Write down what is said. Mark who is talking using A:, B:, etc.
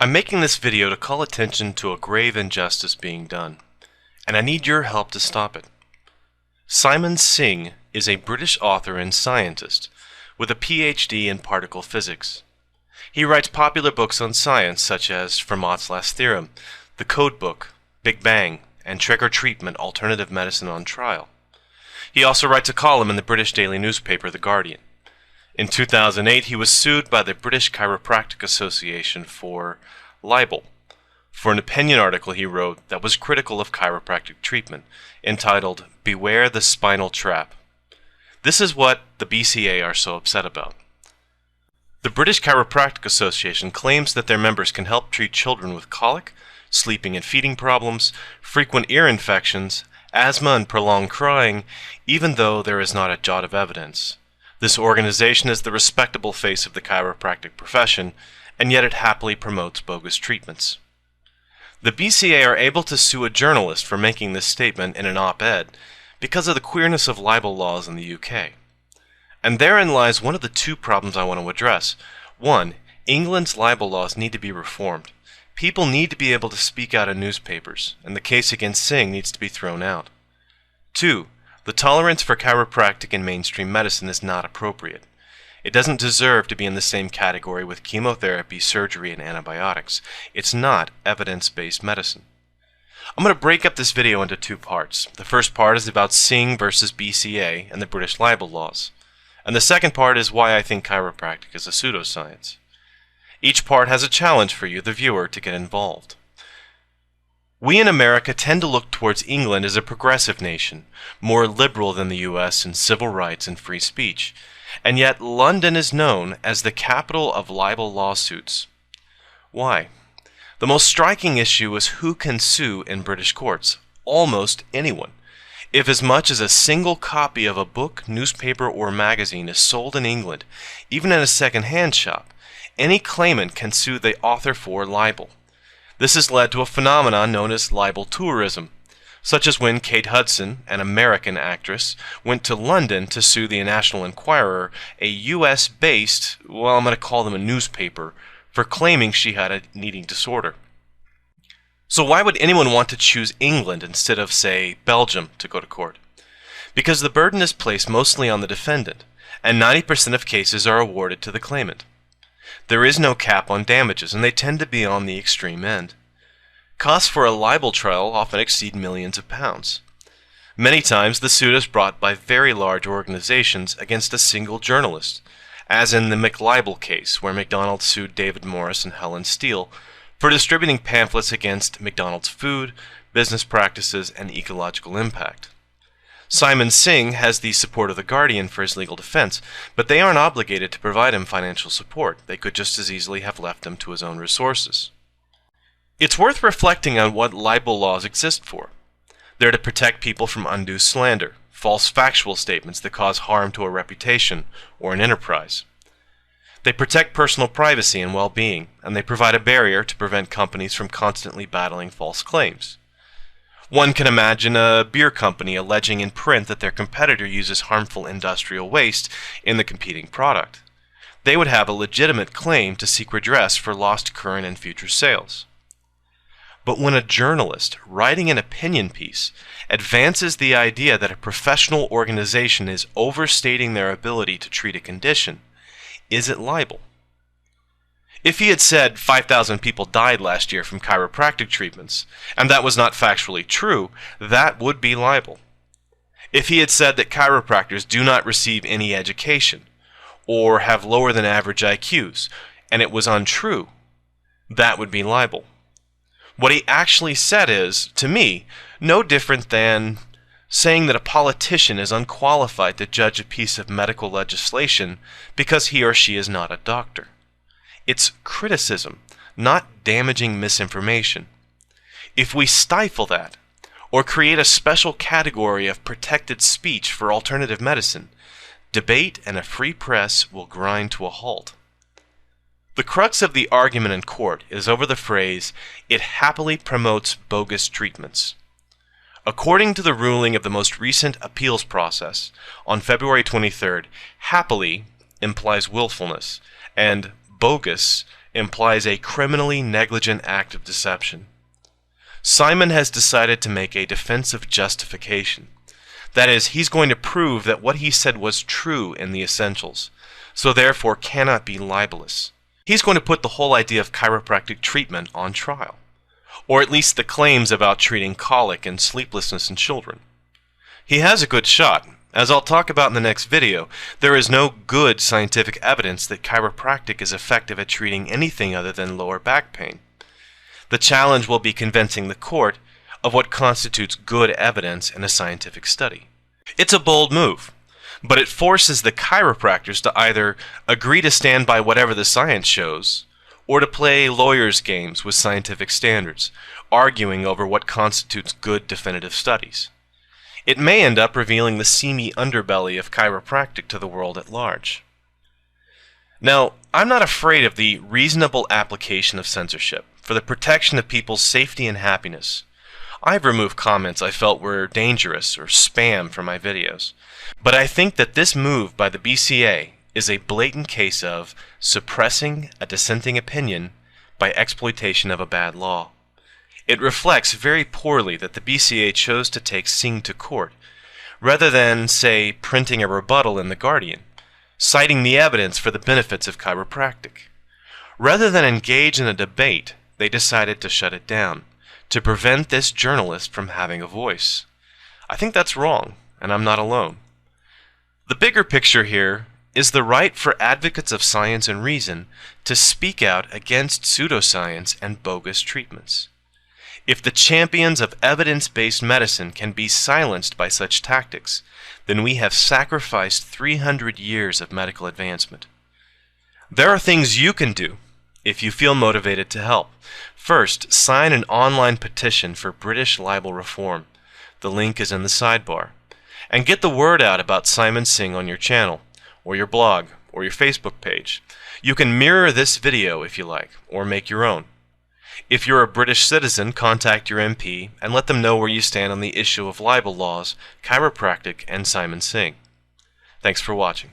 A: I'm making this video to call attention to a grave injustice being done, and I need your help to stop it. Simon Singh is a British author and scientist with a PhD in particle physics. He writes popular books on science such as Fermat's Last Theorem, The Code Book, Big Bang, and Trigger Treatment: Alternative Medicine on Trial. He also writes a column in the British daily newspaper The Guardian. In 2008, he was sued by the British Chiropractic Association for libel, for an opinion article he wrote that was critical of chiropractic treatment, entitled "Beware the Spinal Trap." This is what the BCA are so upset about. The British Chiropractic Association claims that their members can help treat children with colic, sleeping and feeding problems, frequent ear infections, asthma, and prolonged crying, even though there is not a jot of evidence. This organization is the respectable face of the chiropractic profession, and yet it happily promotes bogus treatments. The BCA are able to sue a journalist for making this statement in an op-ed because of the queerness of libel laws in the UK. And therein lies one of the two problems I want to address. One, England's libel laws need to be reformed. People need to be able to speak out in newspapers, and the case against Singh needs to be thrown out. Two, the tolerance for chiropractic in mainstream medicine is not appropriate. It doesn't deserve to be in the same category with chemotherapy, surgery, and antibiotics. It's not evidence-based medicine. I'm going to break up this video into two parts. The first part is about Singh versus BCA and the British libel laws. And the second part is why I think chiropractic is a pseudoscience. Each part has a challenge for you, the viewer, to get involved. We in America tend to look towards England as a progressive nation, more liberal than the US in civil rights and free speech, and yet London is known as the capital of libel lawsuits. Why? The most striking issue is who can sue in British courts. Almost anyone. If as much as a single copy of a book, newspaper, or magazine is sold in England, even in a second-hand shop, any claimant can sue the author for libel. This has led to a phenomenon known as libel tourism, such as when Kate Hudson, an American actress, went to London to sue the National Enquirer, a US-based, well, I'm going to call them a newspaper, for claiming she had an eating disorder. So why would anyone want to choose England instead of, say, Belgium to go to court? Because the burden is placed mostly on the defendant, and 90% of cases are awarded to the claimant. There is no cap on damages, and they tend to be on the extreme end. Costs for a libel trial often exceed millions of pounds. Many times the suit is brought by very large organizations against a single journalist, as in the McLibel case, where McDonald's sued David Morris and Helen Steele for distributing pamphlets against McDonald's food, business practices, and ecological impact. Simon Singh has the support of The Guardian for his legal defense, but they aren't obligated to provide him financial support. They could just as easily have left him to his own resources. It's worth reflecting on what libel laws exist for. They're to protect people from undue slander, false factual statements that cause harm to a reputation or an enterprise. They protect personal privacy and well-being, and they provide a barrier to prevent companies from constantly battling false claims. One can imagine a beer company alleging in print that their competitor uses harmful industrial waste in the competing product. They would have a legitimate claim to seek redress for lost current and future sales. But when a journalist, writing an opinion piece, advances the idea that a professional organization is overstating their ability to treat a condition, is it libel? If he had said 5,000 people died last year from chiropractic treatments, and that was not factually true, that would be libel. If he had said that chiropractors do not receive any education, or have lower than average IQs, and it was untrue, that would be libel. What he actually said is, to me, no different than saying that a politician is unqualified to judge a piece of medical legislation because he or she is not a doctor. It's criticism, not damaging misinformation. If we stifle that, or create a special category of protected speech for alternative medicine, debate and a free press will grind to a halt. The crux of the argument in court is over the phrase, "it happily promotes bogus treatments." According to the ruling of the most recent appeals process, on February 23rd, happily implies willfulness, and bogus implies a criminally negligent act of deception. Simon has decided to make a defensive justification. That is, he's going to prove that what he said was true in the essentials, so therefore cannot be libelous. He's going to put the whole idea of chiropractic treatment on trial, or at least the claims about treating colic and sleeplessness in children. He has a good shot. As I'll talk about in the next video, there is no good scientific evidence that chiropractic is effective at treating anything other than lower back pain. The challenge will be convincing the court of what constitutes good evidence in a scientific study. It's a bold move, but it forces the chiropractors to either agree to stand by whatever the science shows, or to play lawyers' games with scientific standards, arguing over what constitutes good definitive studies. It may end up revealing the seamy underbelly of chiropractic to the world at large. Now, I'm not afraid of the reasonable application of censorship for the protection of people's safety and happiness. I've removed comments I felt were dangerous or spam from my videos, but I think that this move by the BCA is a blatant case of suppressing a dissenting opinion by exploitation of a bad law. It reflects very poorly that the BCA chose to take Singh to court, rather than, say, printing a rebuttal in The Guardian, citing the evidence for the benefits of chiropractic. Rather than engage in a debate, they decided to shut it down, to prevent this journalist from having a voice. I think that's wrong, and I'm not alone. The bigger picture here is the right for advocates of science and reason to speak out against pseudoscience and bogus treatments. If the champions of evidence-based medicine can be silenced by such tactics, then we have sacrificed 300 years of medical advancement. There are things you can do if you feel motivated to help. First, sign an online petition for British libel reform. The link is in the sidebar. And get the word out about Simon Singh on your channel, or your blog, or your Facebook page. You can mirror this video if you like, or make your own. If you're a British citizen, contact your MP and let them know where you stand on the issue of libel laws, chiropractic, and Simon Singh. Thanks for watching.